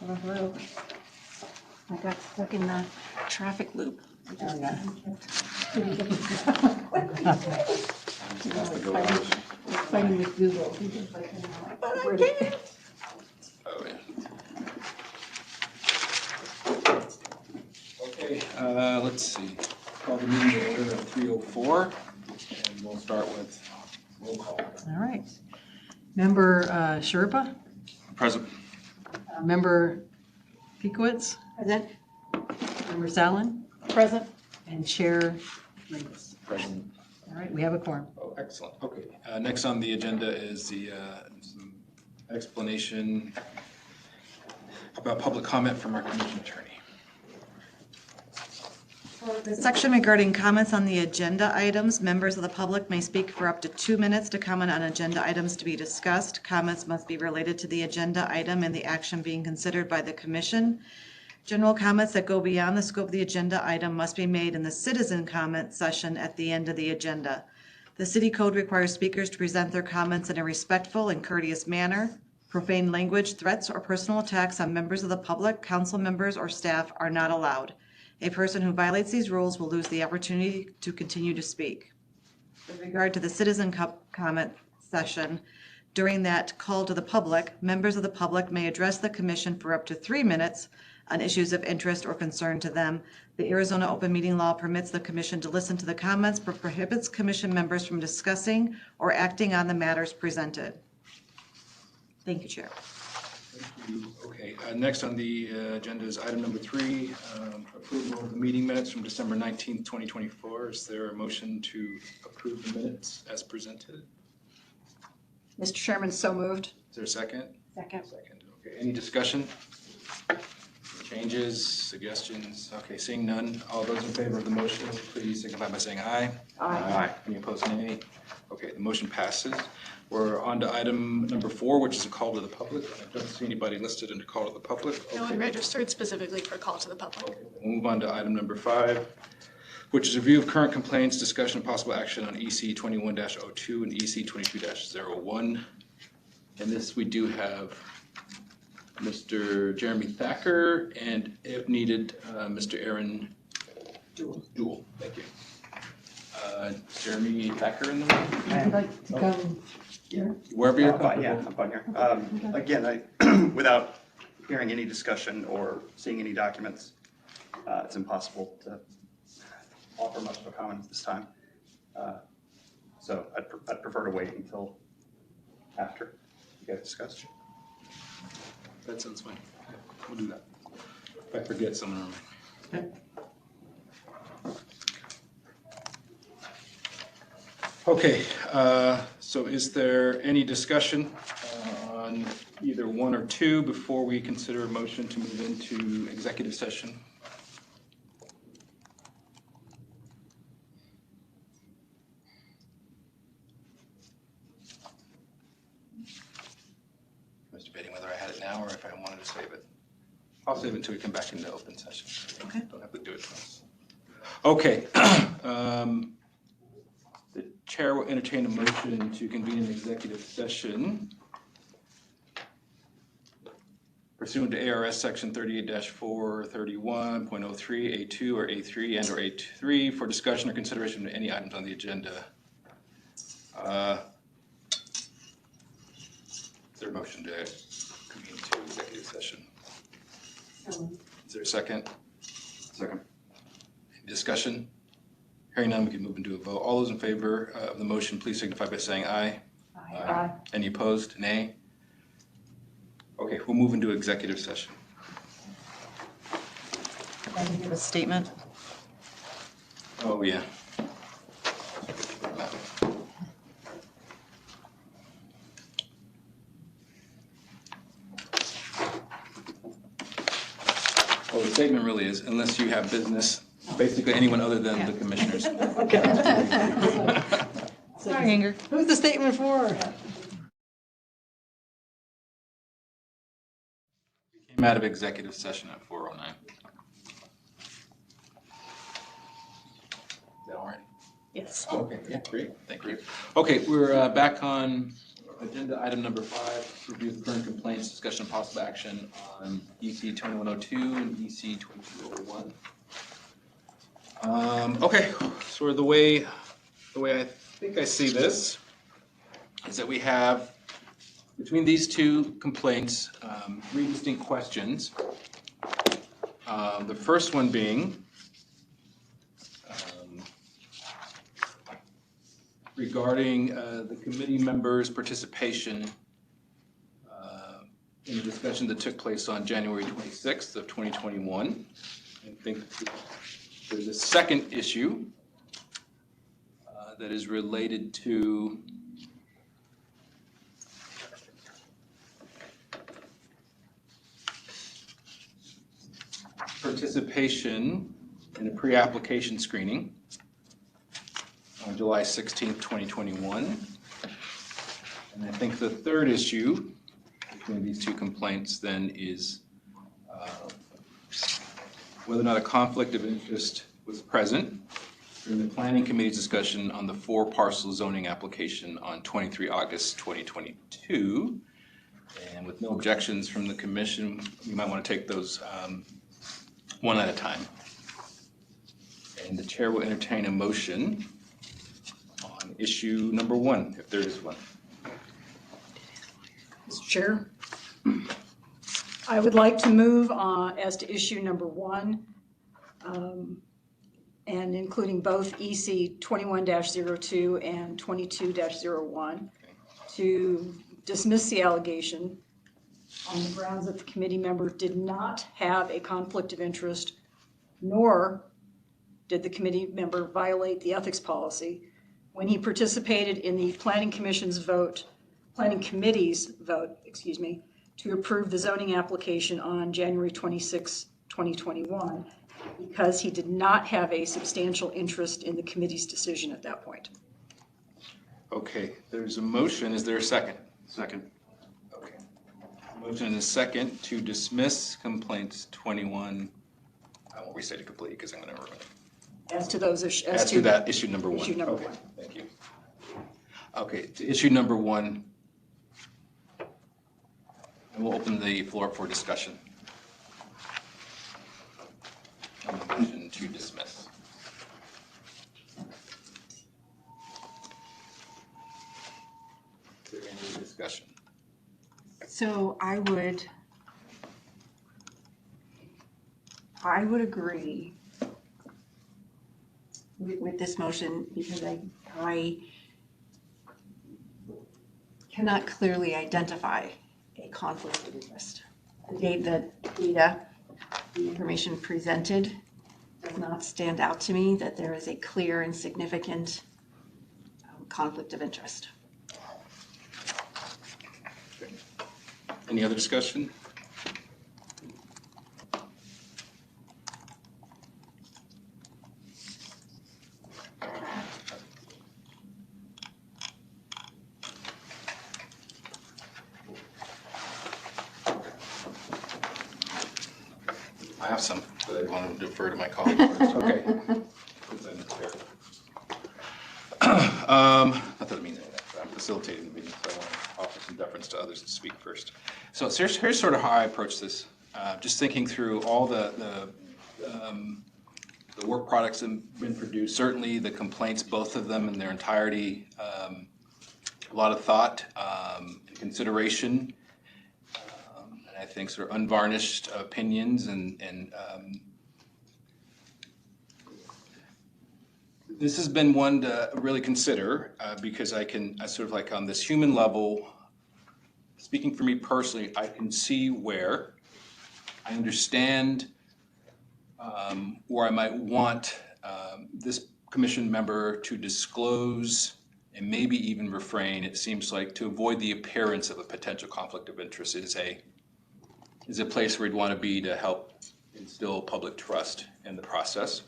I got stuck in the traffic loop. Fighting with Google. Oh, yeah. Okay, let's see. Call the meeting to order at 3:04, and we'll start with roll call. All right. Member Sherpa, Present. Member Pikowitz, Present. Member Salin, Present. and Chair Reyes. Present. All right, we have a quorum. Oh, excellent. Okay. Next on the agenda is the some explanation about public comment from our commission attorney. The section regarding comments on the agenda items, members of the public may speak for up to 2 minutes to comment on agenda items to be discussed. Comments must be related to the agenda item and the action being considered by the commission. General comments that go beyond the scope of the agenda item must be made in the citizen comment session at the end of the agenda. The city code requires speakers to present their comments in a respectful and courteous manner. Profane language, threats, or personal attacks on members of the public, council members, or staff are not allowed. A person who violates these rules will lose the opportunity to continue to speak. With regard to the citizen comment session, during that call to the public, members of the public may address the commission for up to 3 minutes on issues of interest or concern to them. The Arizona Open Meeting Law permits the commission to listen to the comments, but prohibits commission members from discussing or acting on the matters presented. Thank you, Chair. Thank you. Okay, next on the agenda is item number 3, approval of the meeting minutes from December 19th, 2024. Is there a motion to approve the minutes as presented? Mr. Chairman, so moved. Is there a second? Second. Second. Okay, any discussion? Changes, suggestions? Okay, seeing none. All those in favor of the motion, please signify by saying aye. Aye. Any opposed, nay? Okay, the motion passes. We're on to item number 4, which is a call to the public. I don't see anybody listed in the call to the public. No one registered specifically for call to the public. We'll move on to item number 5, which is review of current complaints, discussion, and possible action on EC 21-02 and EC 22-01. And this, we do have Mr. Jeremy Thacker, and if needed, Mr. Aaron Duell. Thank you. Jeremy Thacker in the room? Would you like to come here? Wherever you're Fine, yeah, comfortable. I'm fine here. Again, without hearing any discussion or seeing any documents, it's impossible to offer much of a comment at this time. So I'd prefer to wait until after you guys discuss. That sounds fine. We'll do that. If I forget someone. Okay. Okay, so is there any discussion on either 1 or 2 before we consider a motion to move into executive session? I was debating whether I had it now or if I wanted to save it. I'll save it until we come back into open session. Okay. Don't have to do it twice. Okay. The chair will entertain a motion to convene an executive session pursuant to ARS section 38-431.03 A2 or A3 and or A3 for discussion or consideration of any items on the agenda. Is there a motion to convene to executive session? Is there a second? Second. Any discussion? Hearing none, we can move into a vote. All those in favor of the motion, please signify by saying aye. Aye. Any opposed? Nay? Okay, we'll move into executive session. Can I give a statement? Oh, yeah. Well, the statement really is, unless you have business, basically anyone other than the commissioners. Sorry, Inger. Who's the statement for? Came out of executive session at 4:09. Is that all right? Yes. Okay, yeah, great, thank you. Okay, we're back on Agenda item number 5, review of current complaints, discussion of possible action on EC 2102 and EC 2201. Okay, sort of the way I think I see this is that we have, between these two complaints, 3 distinct questions. The first one being regarding the committee members' participation in the discussion that took place on January 26th of 2021. I think there's a second issue that is related to participation in a pre-application screening on July 16th, 2021. And I think the third issue between these two complaints then is whether or not a conflict of interest was present during the planning committee's discussion on the 4-parcel zoning application on 23 August 2022. And with no objections from the commission, you might want to take those one at a time. And the chair will entertain a motion on issue number 1, if there is one. Mr. Chair, I would like to move as to issue number 1, and including both EC 21-02 and 22-01, to dismiss the allegation on the grounds that the committee member did not have a conflict of interest, nor did the committee member violate the ethics policy when he participated in the planning committee's vote, to approve the zoning application on January 26, 2021, because he did not have a substantial interest in the committee's decision at that point. Okay, there's a motion. Is there a second? Second. Okay. Motion and a second to dismiss complaints 21. I won't restate it completely because I'm going to ruin it. As to those, As to that, issue number 1. Issue number Okay, 1. thank you. Okay, to issue number 1, and we'll open the floor for discussion. On the motion to dismiss. Is there any discussion? So I would agree with this motion because I cannot clearly identify a conflict of interest. The data, the information presented does not stand out to me that there is a clear and significant conflict of interest. Any other discussion? I have some, but I want to defer to my colleague first. Okay. Not that I mean that, but I'm facilitating the meeting, so I want to offer some deference to others to speak first. So here's sort of how I approach this. Just thinking through all the work products that have been produced, certainly the complaints, both of them in their entirety, a lot of thought and consideration. I think sort of unvarnished opinions and this has been one to really consider because I sort of like on this human level, speaking for me personally, I can see where I understand where I might want this commission member to disclose and maybe even refrain. It seems like to avoid the appearance of a potential conflict of interest is a place where we'd want to be to help instill public trust in the process.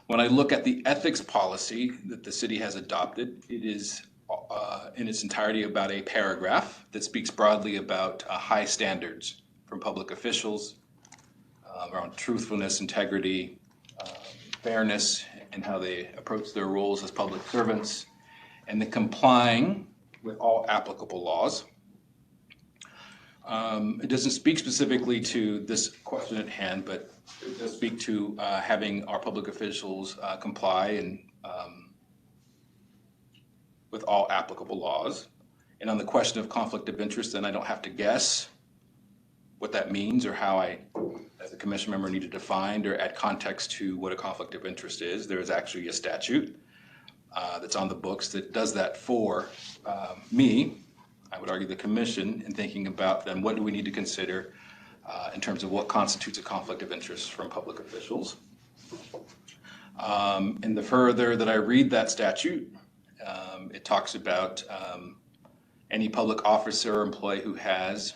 When I look at the ethics policy that the city has adopted, it is in its entirety about a paragraph that speaks broadly about high standards from public officials around truthfulness, integrity, fairness, and how they approach their roles as public servants, and the complying with all applicable laws. It doesn't speak specifically to this question at hand, but it does speak to having our public officials comply and with all applicable laws. And on the question of conflict of interest, then I don't have to guess what that means or how I, as a commission member, need to define or add context to what a conflict of interest is. There is actually a statute that's on the books that does that for me. I would argue the commission in thinking about then what do we need to consider in terms of what constitutes a conflict of interest from public officials. And the further that I read that statute, it talks about any public officer or employee who has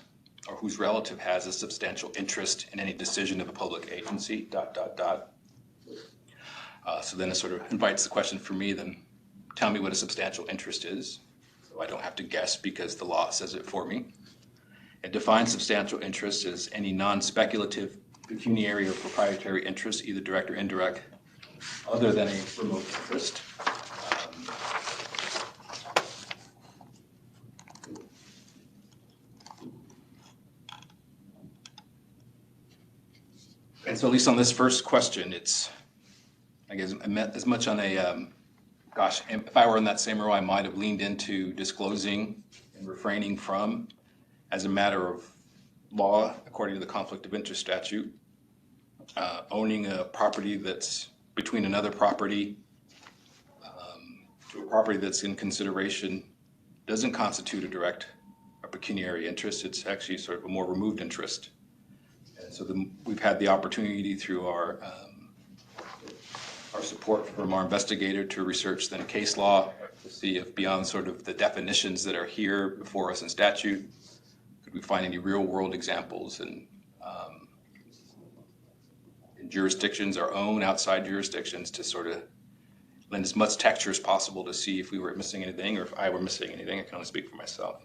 or whose relative has a substantial interest in any decision of a public agency, ... So then it sort of invites the question for me, then tell me what a substantial interest is. So I don't have to guess because the law says it for me. It defines substantial interest as any non-speculative pecuniary or proprietary interest, either direct or indirect, other than a remote interest. And so at least on this first question, it's, I guess, I meant as much on a, gosh, if I were in that same row, I might have leaned into disclosing and refraining from, as a matter of law, according to the conflict of interest statute, owning a property that's between another property to a property that's in consideration doesn't constitute a direct or pecuniary interest. It's actually sort of a more removed interest. And so we've had the opportunity through our support from our investigator to research then case law to see if beyond sort of the definitions that are here before us in statute, could we find any real world examples in jurisdictions, our own outside jurisdictions, to sort of lend as much texture as possible to see if we were missing anything or if I were missing anything. I can only speak for myself.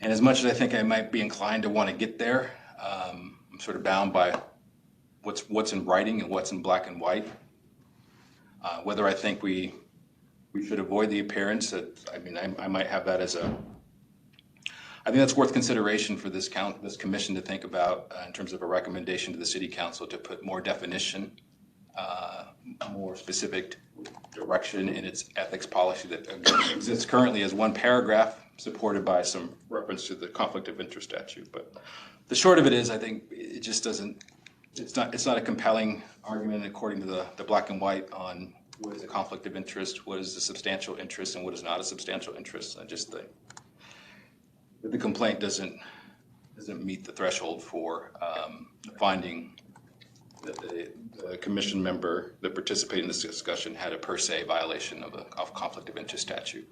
And as much as I think I might be inclined to want to get there, I'm sort of bound by what's in writing and what's in black and white. Whether I think we should avoid the appearance that, I mean, I might have that as a, I think that's worth consideration for this commission to think about in terms of a recommendation to the city council to put more definition, more specific direction in its ethics policy that exists currently as one paragraph supported by some reference to the conflict of interest statute. But the short of it is, I think it just doesn't, it's not a compelling argument according to the black and white on what is a conflict of interest, what is a substantial interest, and what is not a substantial interest. I just think that the complaint doesn't meet the threshold for finding that the commission member that participated in this discussion had a per se violation of conflict of interest statute.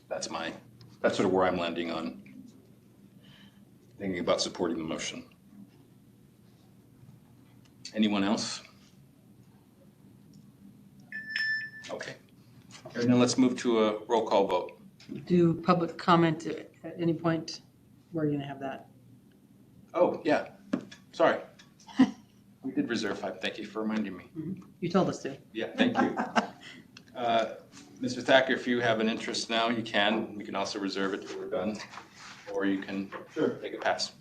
That's sort of where I'm landing on thinking about supporting the motion. Anyone else? Okay. Now let's move to a roll call vote. Do public comment at any point? Where are you going to have that? Oh, yeah. Sorry. We did reserve 5. Thank you for reminding me. You told us to. Yeah, thank you. Mr. Thacker, if you have an interest now, you can. We can also reserve it till we're done. Or you can take a pass.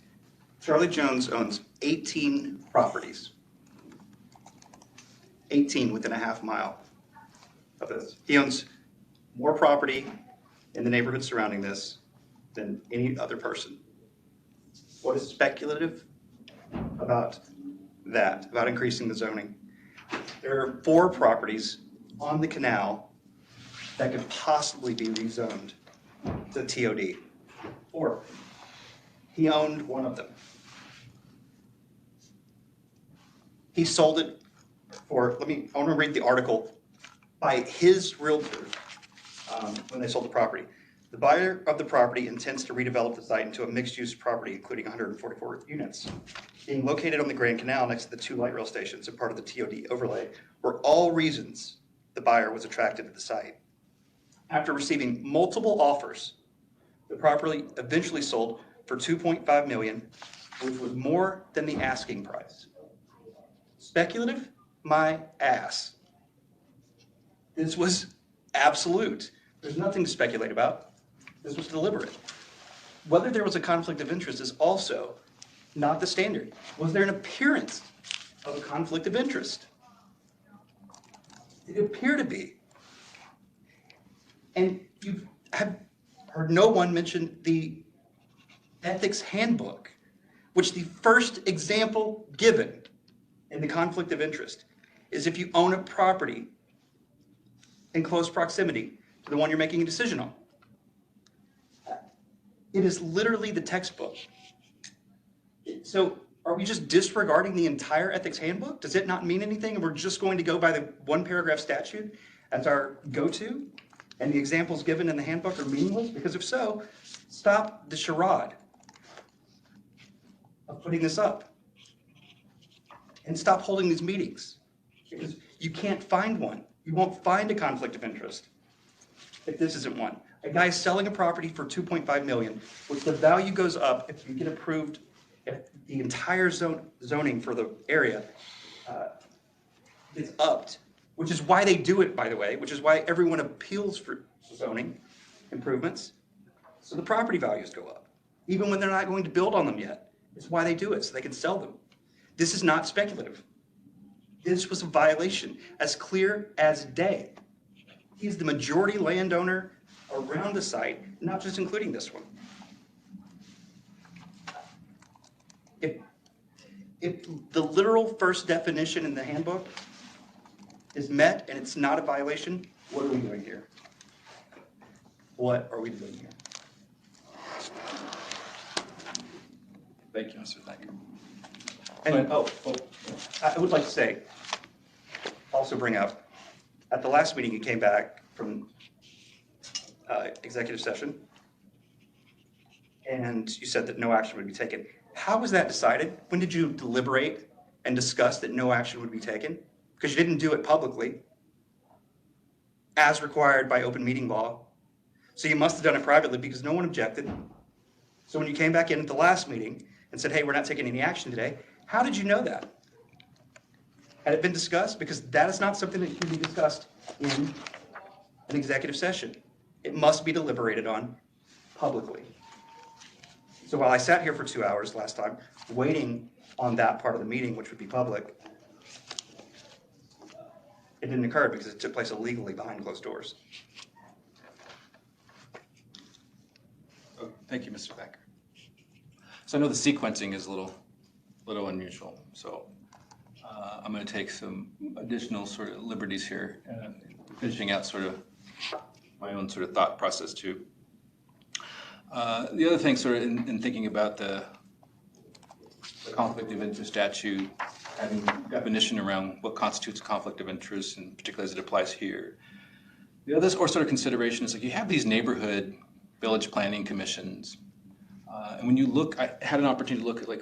Charlie Jones owns 18 properties. 18 within a half mile of this. He owns more property in the neighborhood surrounding this than any other person. What is speculative about that, about increasing the zoning? There are 4 properties on the canal that could possibly be rezoned to TOD. 4. He owned one of them. He sold it for, I want to read the article by his realtor when they sold the property. The buyer of the property intends to redevelop the site into a mixed-use property, including 144 units. Being located on the Grand Canal next to the 2 light rail stations and part of the TOD overlay were all reasons the buyer was attracted to the site. After receiving multiple offers, the property eventually sold for $2.5 million, which was more than the asking price. Speculative? My ass. This was absolute. There's nothing to speculate about. This was deliberate. Whether there was a conflict of interest is also not the standard. Was there an appearance of a conflict of interest? It appeared to be. And you have heard no one mention the ethics handbook, which the first example given in the conflict of interest is if you own a property in close proximity to the one you're making a decision on. It is literally the textbook. So are we just disregarding the entire ethics handbook? Does it not mean anything and we're just going to go by the one paragraph statute as our go-to? And the examples given in the handbook are meaningless? Because if so, stop the charade of putting this up. And stop holding these meetings. Because you can't find one. You won't find a conflict of interest if this isn't one. A guy is selling a property for $2.5 million, which the value goes up if you get approved, if the entire zoning for the area gets upped, which is why they do it, by the way, which is why everyone appeals for zoning improvements. So the property values go up, even when they're not going to build on them yet. It's why they do it, so they can sell them. This is not speculative. This was a violation, as clear as day. He's the majority landowner around the site, not just including this one. If the literal first definition in the handbook is met and it's not a violation, what are we doing here? What are we doing here? Thank you, Mr. Thacker. And I would like to say, also bring up, at the last meeting you came back from executive session, and you said that no action would be taken. How was that decided? When did you deliberate and discuss that no action would be taken? Because you didn't do it publicly, as required by open meeting law. So you must have done it privately because no one objected. So when you came back in at the last meeting and said, hey, we're not taking any action today, how did you know that? Had it been discussed? Because that is not something that can be discussed in an executive session. It must be deliberated on publicly. So while I sat here for 2 hours last time, waiting on that part of the meeting, which would be public, it didn't occur because it took place illegally behind closed doors. Oh, thank you, Mr. Thacker. So I know the sequencing is a little unusual, so I'm going to take some additional sort of liberties here, finishing out sort of my own sort of thought process too. The other thing sort of in thinking about the conflict of interest statute, having definition around what constitutes a conflict of interest, and particularly as it applies here. The other sort of consideration is like you have these neighborhood village planning commissions, and when you look, I had an opportunity to look at like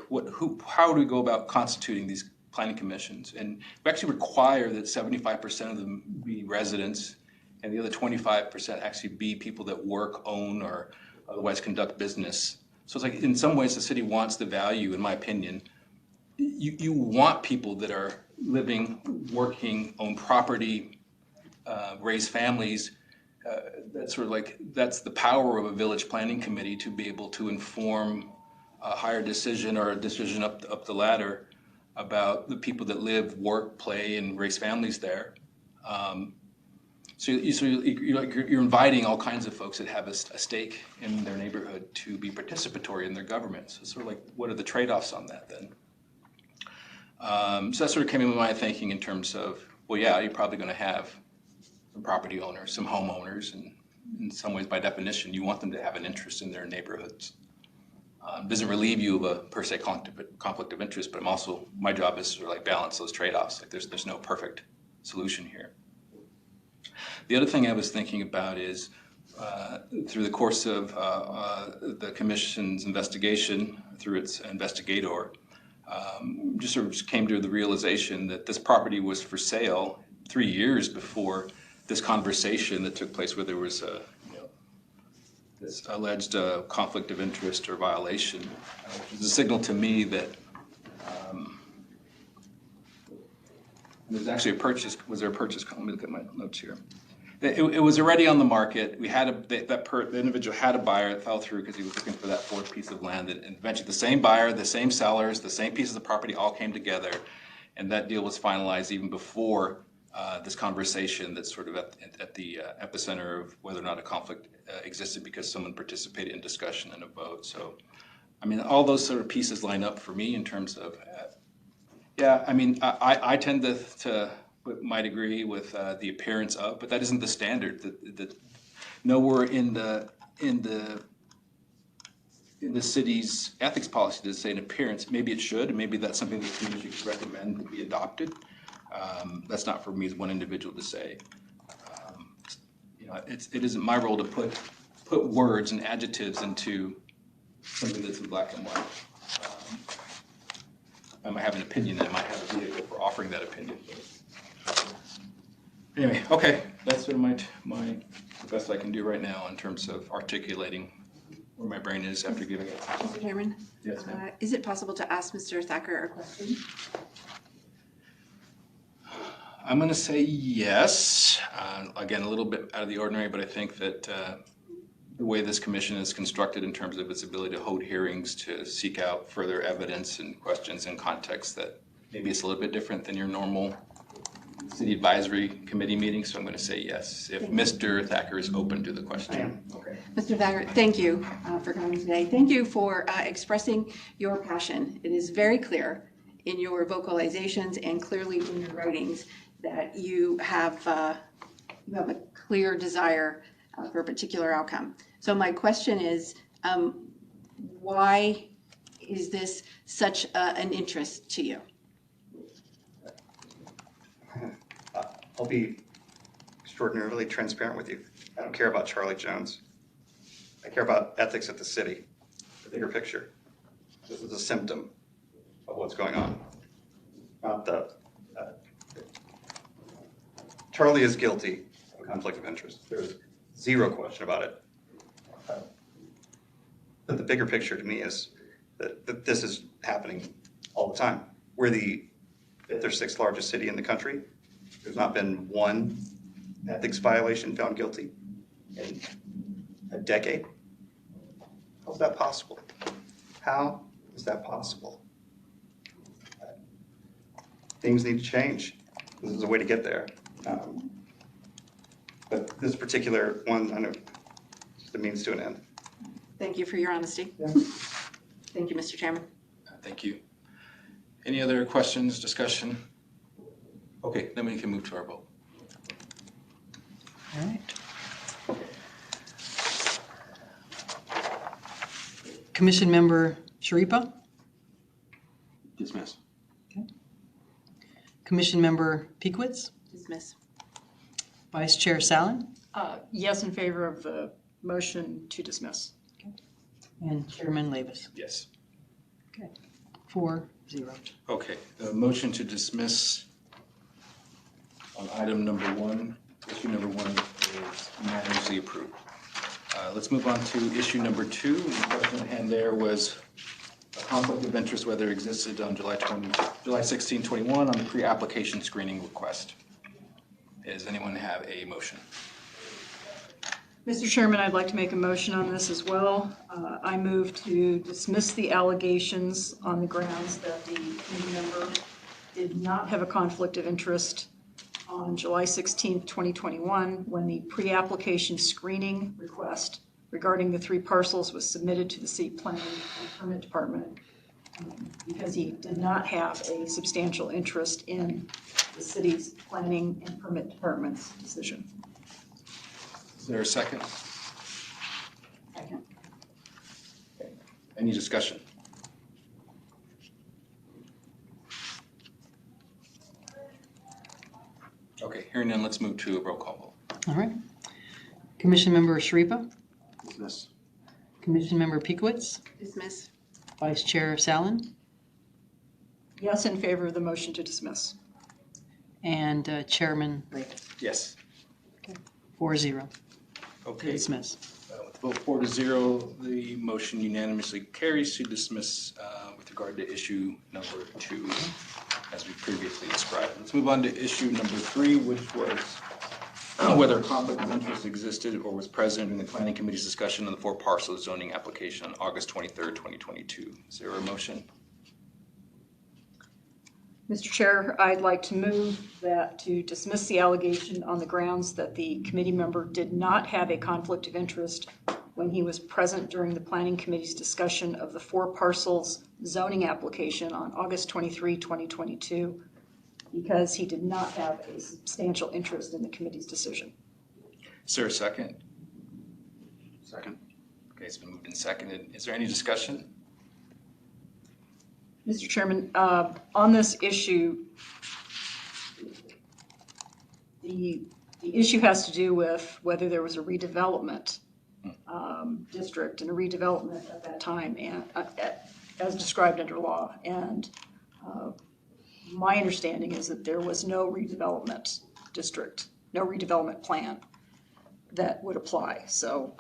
how do we go about constituting these planning commissions, and we actually require that 75% of them be residents, and the other 25% actually be people that work, own, or otherwise conduct business. So it's like in some ways the city wants the value, in my opinion. You want people that are living, working, own property, raise families. That's sort of like, that's the power of a village planning committee to be able to inform a higher decision or a decision up the ladder about the people that live, work, play, and raise families there. So you're inviting all kinds of folks that have a stake in their neighborhood to be participatory in their government. So it's sort of like, what are the trade-offs on that then? So that sort of came into my thinking in terms of, well, yeah, you're probably going to have some property owners, some homeowners, and in some ways, by definition, you want them to have an interest in their neighborhoods. Doesn't relieve you of a per se conflict of interest, but my job is to sort of like balance those trade-offs. Like there's no perfect solution here. The other thing I was thinking about is through the course of the commission's investigation, through its investigator, just sort of came to the realization that this property was for sale 3 years before this conversation that took place where there was this alleged conflict of interest or violation, which is a signal to me that there's actually was there a purchase, let me look at my notes here. It was already on the market. We had the individual had a buyer. It fell through because he was looking for that fourth piece of land. And eventually the same buyer, the same sellers, the same pieces of property all came together. And that deal was finalized even before this conversation that's sort of at the epicenter of whether or not a conflict existed because someone participated in discussion and a vote. So, I mean, all those sort of pieces line up for me in terms of, yeah, I mean, I tend to might agree with the appearance of, but that isn't the standard. That nowhere in the city's ethics policy does it say an appearance. Maybe it should, and maybe that's something the community should recommend to be adopted. That's not for me as one individual to say. You know, it isn't my role to put words and adjectives into something that's in black and white. I might have an opinion, and I might have a vehicle for offering that opinion. Anyway, okay, that's sort of the best I can do right now in terms of articulating where my brain is after giving it. Mr. Chairman? Yes, ma'am. Is it possible to ask Mr. Thacker a question? I'm going to say yes. Again, a little bit out of the ordinary, but I think that the way this commission is constructed in terms of its ability to hold hearings, to seek out further evidence and questions in context, that maybe it's a little bit different than your normal city advisory committee meeting. So I'm going to say yes, if Mr. Thacker is open to the question. Okay. Mr. Thacker, thank you for coming today. Thank you for expressing your passion. It is very clear in your vocalizations and clearly in your writings that you have a clear desire for a particular outcome. So my question is, why is this such an interest to you? I'll be extraordinarily transparent with you. I don't care about Charlie Jones. I care about ethics at the city, the bigger picture. This is a symptom of what's going on. Not the, Charlie is guilty of a conflict of interest. There's zero question about it. But the bigger picture to me is that this is happening all the time. We're the 5th or 6th largest city in the country. There's not been one ethics violation found guilty in a decade. How's that possible? How is that possible? Things need to change. This is a way to get there. But this particular one, I know, just a means to an end. Thank you for your honesty. Yeah. Thank you, Mr. Chairman. Thank you. Any other questions, discussion? Okay, then we can move to our vote. All right. Commission Member Sharipa, Dismiss. Commission Member Peakwitz, Dismiss. Vice Chair Salen, Yes, in favor of the motion to dismiss. and Chairman Labus. Yes. Okay, 4-0. Okay, the motion to dismiss on item number 1, issue number 1 is unanimously approved. Let's move on to issue number 2. The question at hand there was a conflict of interest, whether it existed on July 16, 21 on the pre-application screening request. Does anyone have a motion? Mr. Chairman, I'd like to make a motion on this as well. I move to dismiss the allegations on the grounds that the committee member did not have a conflict of interest on July 16, 2021, when the pre-application screening request regarding the 3 parcels was submitted to the City Planning and Permit Department, because he did not have a substantial interest in the city's Planning and Permit Department's decision. Is there a second? Second. Any discussion? Okay, hearing none, let's move to a roll call vote. All right. Commission Member Sharipa, Dismiss. Commission Member Peakwitz, Dismiss. Vice Chair Salen, Yes, in favor of the motion to dismiss. and Chairman Labus. Yes. 4-0 to Okay. dismiss. With a vote 4-0, the motion unanimously carries to dismiss with regard to issue number 2, as we previously described. Let's move on to issue number 3, which was whether a conflict of interest existed or was present in the planning committee's discussion on the 4 parcel zoning application on August 23rd, 2022. Is there a motion? Mr. Chair, I'd like to move that to dismiss the allegation on the grounds that the committee member did not have a conflict of interest when he was present during the planning committee's discussion of the 4 parcels zoning application on August 23, 2022, because he did not have a substantial interest in the committee's decision. Is there a second? Second. Okay, it's been moved and seconded. Is there any discussion? Mr. Chairman, on this issue, the issue has to do with whether there was a redevelopment district and a redevelopment at that time, and as described under law. And my understanding is that there was no redevelopment district, no redevelopment plan that would apply. So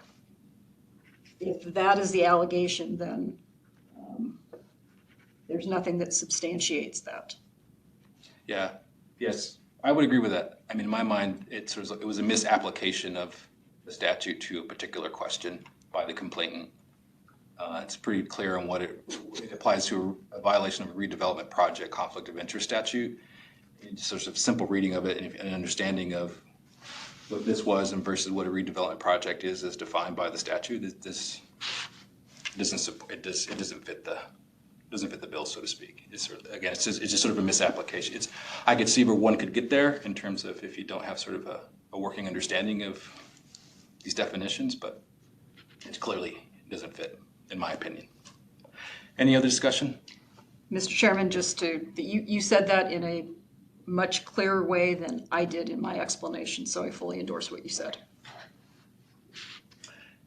if that is the allegation, then there's nothing that substantiates that. Yeah, yes, I would agree with that. I mean, in my mind, it was a misapplication of the statute to a particular question by the complainant. It's pretty clear on what it applies to a violation of a redevelopment project conflict of interest statute. It's sort of simple reading of it and an understanding of what this was and versus what a redevelopment project is as defined by the statute. This doesn't fit the bill, so to speak. It's sort of, again, it's just sort of a misapplication. I could see where one could get there in terms of if you don't have sort of a working understanding of these definitions, but it clearly doesn't fit, in my opinion. Any other discussion? Mr. Chairman, you said that in a much clearer way than I did in my explanation, so I fully endorse what you said.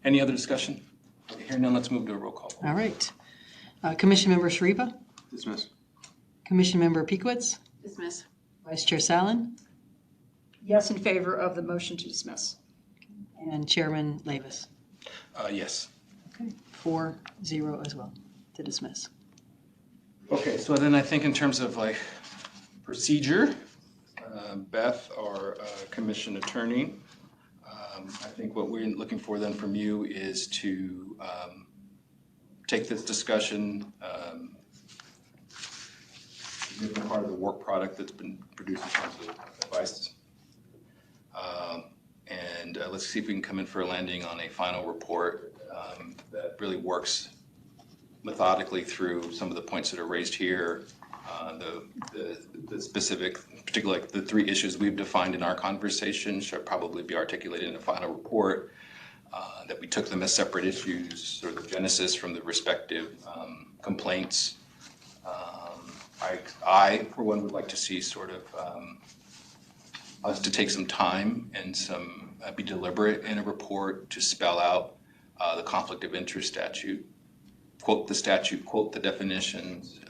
Any other discussion? Okay, hearing none, let's move to a roll call. All right. Commission Member Sharifa, Dismiss. Commission Member Peekowitz, Dismiss. Vice Chair Salen, Yes, in favor of the motion to dismiss. and Chairman Lavis. Yes. Okay, 4-0 as well to dismiss. Okay, so then I think in terms of like procedure, Beth, our commission attorney, I think what we're looking for then from you is to take this discussion, different part of the work product that's been produced in terms of advice. And let's see if we can come in for a landing on a final report that really works methodically through some of the points that are raised here, the specific, particularly like the 3 issues we've defined in our conversation should probably be articulated in a final report, that we took them as separate issues, sort of the genesis from the respective complaints. I, for one, would like to see sort of us to take some time and be deliberate in a report to spell out the conflict of interest statute, quote the statute, quote the definitions,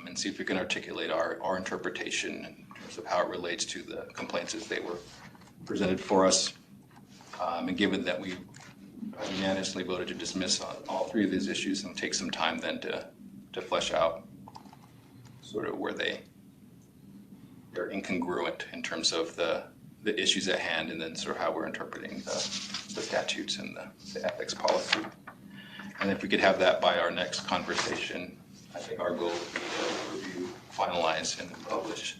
and see if we can articulate our interpretation in terms of how it relates to the complaints as they were presented for us. And given that we unanimously voted to dismiss on all 3 of these issues, and take some time then to flesh out sort of where they're incongruent in terms of the issues at hand, and then sort of how we're interpreting the statutes and the ethics policy. And if we could have that by our next conversation, I think our goal would be to review, finalize, and publish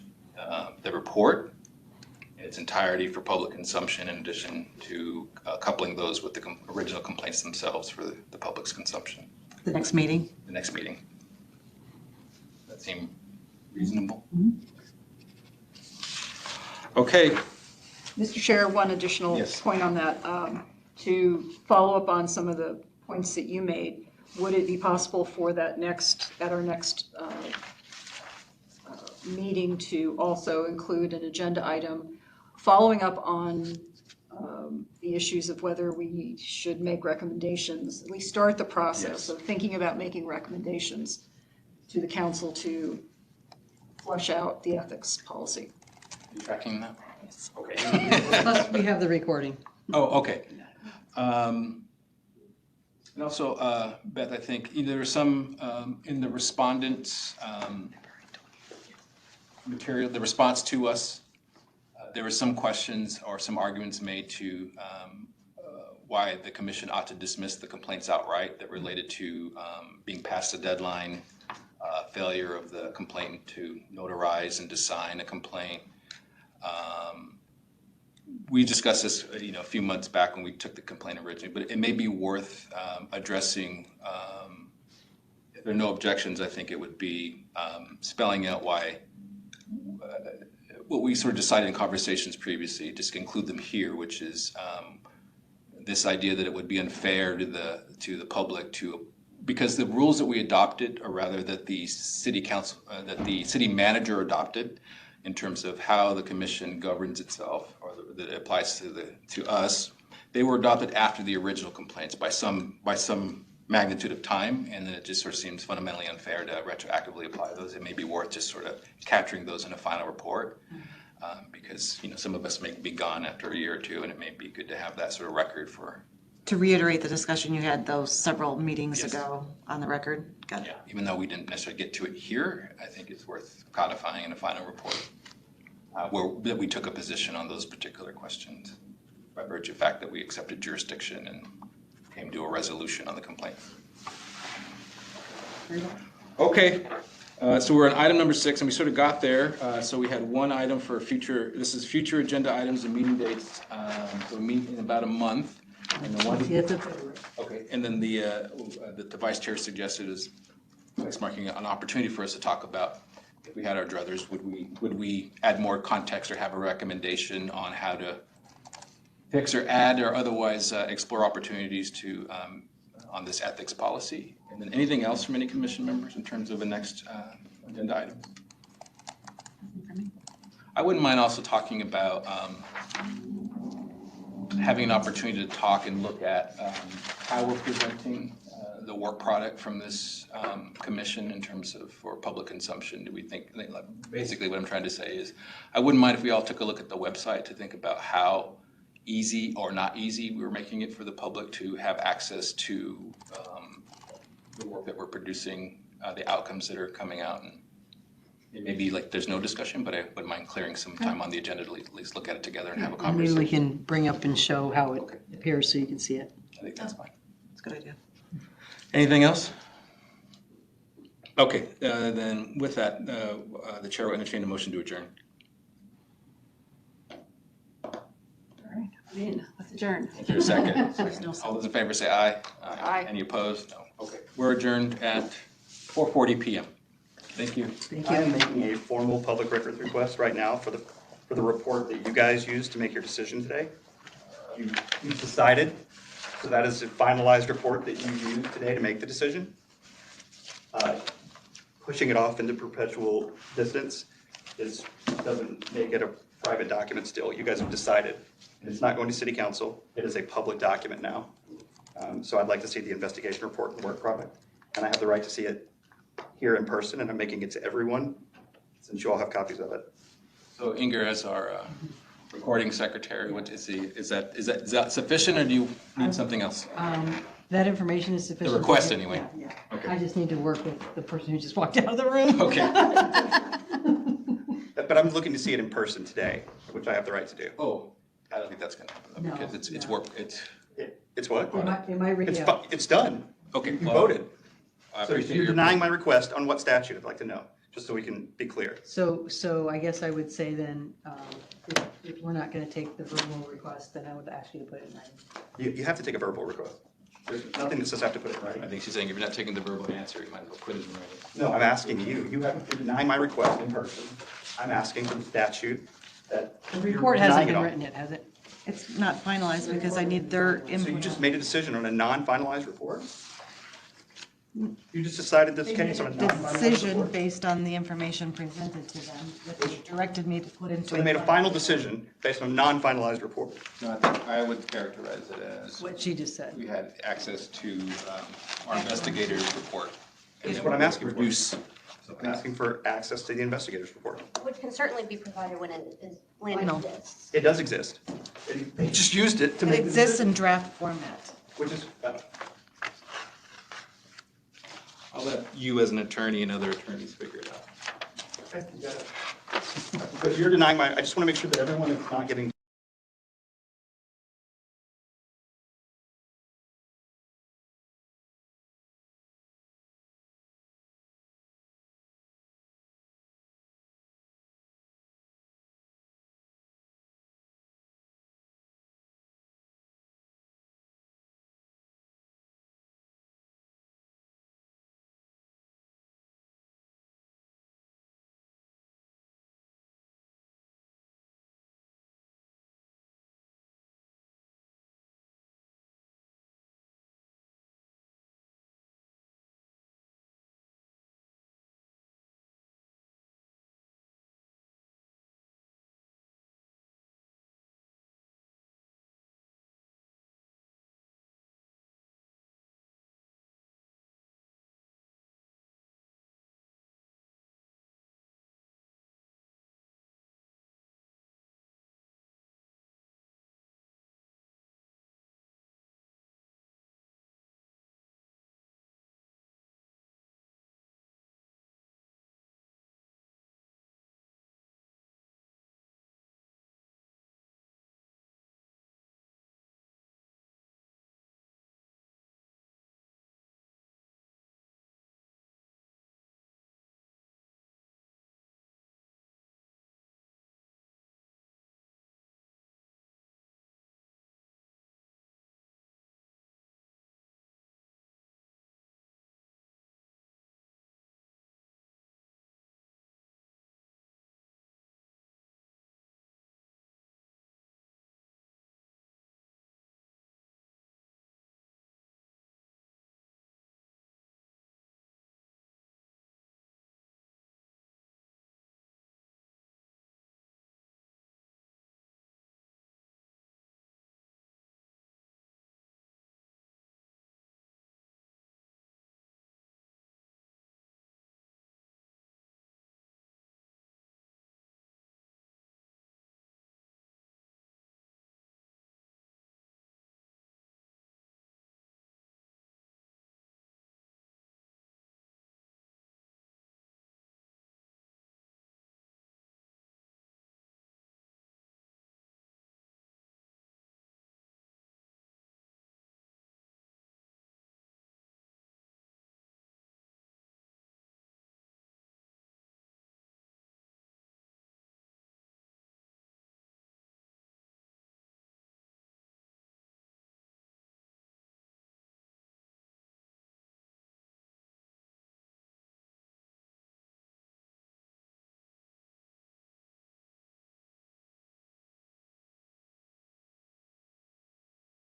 the report in its entirety for public consumption, in addition to coupling those with the original complaints themselves for the public's consumption. The next meeting? The next meeting. That seem reasonable? Okay. Mr. Chair, one additional Yes. point on that. To follow up on some of the points that you made, would it be possible for that at our next meeting to also include an agenda item following up on the issues of whether we should make recommendations, at least start the process Yes. of thinking about making recommendations to the council to flesh out the ethics policy? You tracking that? Yes. Okay. Plus, we have the recording. Oh, okay. And also, Beth, I think there are some in the respondents' material, the response to us there were some questions or some arguments made to why the commission ought to dismiss the complaints outright that related to being past the deadline, failure of the complainant to notarize and to sign a complaint. We discussed this, a few months back when we took the complaint originally, but it may be worth addressing. If there are no objections, I think it would be spelling out why what we sort of decided in conversations previously, just include them here, which is this idea that it would be unfair to the public because the rules that we adopted, or rather that the city council, that the city manager adopted in terms of how the commission governs itself, or that it applies to us, they were adopted after the original complaints by some magnitude of time, and then it just sort of seems fundamentally unfair to retroactively apply those. It may be worth just sort of capturing those in a final report, because some of us may be gone after a year or two, and it may be good to have that sort of record for. To reiterate the discussion you had those several meetings Yes. ago on the record. Got it. Yeah, even though we didn't necessarily get to it here, I think it's worth codifying in a final report that we took a position on those particular questions by virtue of the fact that we accepted jurisdiction and came to a resolution on the complaint. Okay, so we're on item number 6, and we sort of got there. So we had one item for future, this is future agenda items and meeting dates. We'll meet in about a month. And the one, 20th of February. okay, and then the vice chair suggested is place marking an opportunity for us to talk about, if we had our druthers, would we add more context or have a recommendation on how to fix or add or otherwise explore opportunities to on this ethics policy? And then anything else from any commission members in terms of the next agenda item? I wouldn't mind also talking about having an opportunity to talk and look at how we're presenting the work product from this commission in terms of for public consumption. Do we think, basically what I'm trying to say is, I wouldn't mind if we all took a look at the website to think about how easy or not easy we're making it for the public to have access to the work that we're producing, the outcomes that are coming out. And it may be like there's no discussion, but I wouldn't mind clearing some time on the agenda to at least look at it together and have a Maybe conversation. we can bring up and show how it appears so you can see it. I think that's fine. That's a good idea. Anything else? Okay, then with that, the chair will entertain a motion to adjourn. All right, let's adjourn. Is there a second? There's no All those in favor say aye. Aye. Any opposed? No. Okay, we're adjourned at 4:40 PM. Thank you. Thank I am you. making a formal public records request right now for the report that you guys used to make your decision today. You've decided, so that is a finalized report that you used today to make the decision. Pushing it off into perpetual distance doesn't make it a private document still. You guys have decided. It's not going to city council. It is a public document now. So I'd like to see the investigation report and work product. And I have the right to see it here in person, and I'm making it to everyone, since you all have copies of it. So Inger, as our recording secretary, is that sufficient, or do you need something else? That information is sufficient. The request, anyway. Yeah. Okay. I just need to work with the person who just walked out of the room. Okay. But I'm looking to see it in person today, which I have the right to do. Oh, I don't think that's gonna happen, though, No, because it's no. work, it's, It's what? It's done. okay. You well, voted. I So appreciate you're your. denying my request on what statute, I'd like to know, just so we can be clear. So I guess I would say then, if we're not going to take the verbal request, then I would ask you to put it in writing. You have to take a verbal request. There's nothing that says I have to put it in I writing. think she's saying if you're not taking the verbal answer, you might as well put it in writing. No, I'm asking you. You have to deny my request in person. I'm asking for the statute that. The you're report hasn't denying it been on. written yet, has it? It's not finalized because I need their So you input. just made a decision on a non-finalized report? You just decided this case on a non-finalized Decision report? based on the information presented to them, that they directed me to put into. So they made a final decision based on a non-finalized report. No, I think I would characterize it as What she just said. we had access to our investigator's report. and That's then what I'm we asking for. produce I'm asking for access to the investigator's report. Which can certainly be provided when it Final. exists. It does exist. They just used it to It make the exists decision, in draft format. which is, I'll let you as an attorney and other attorneys figure it out. But you're denying my, I just want to make sure that everyone is not getting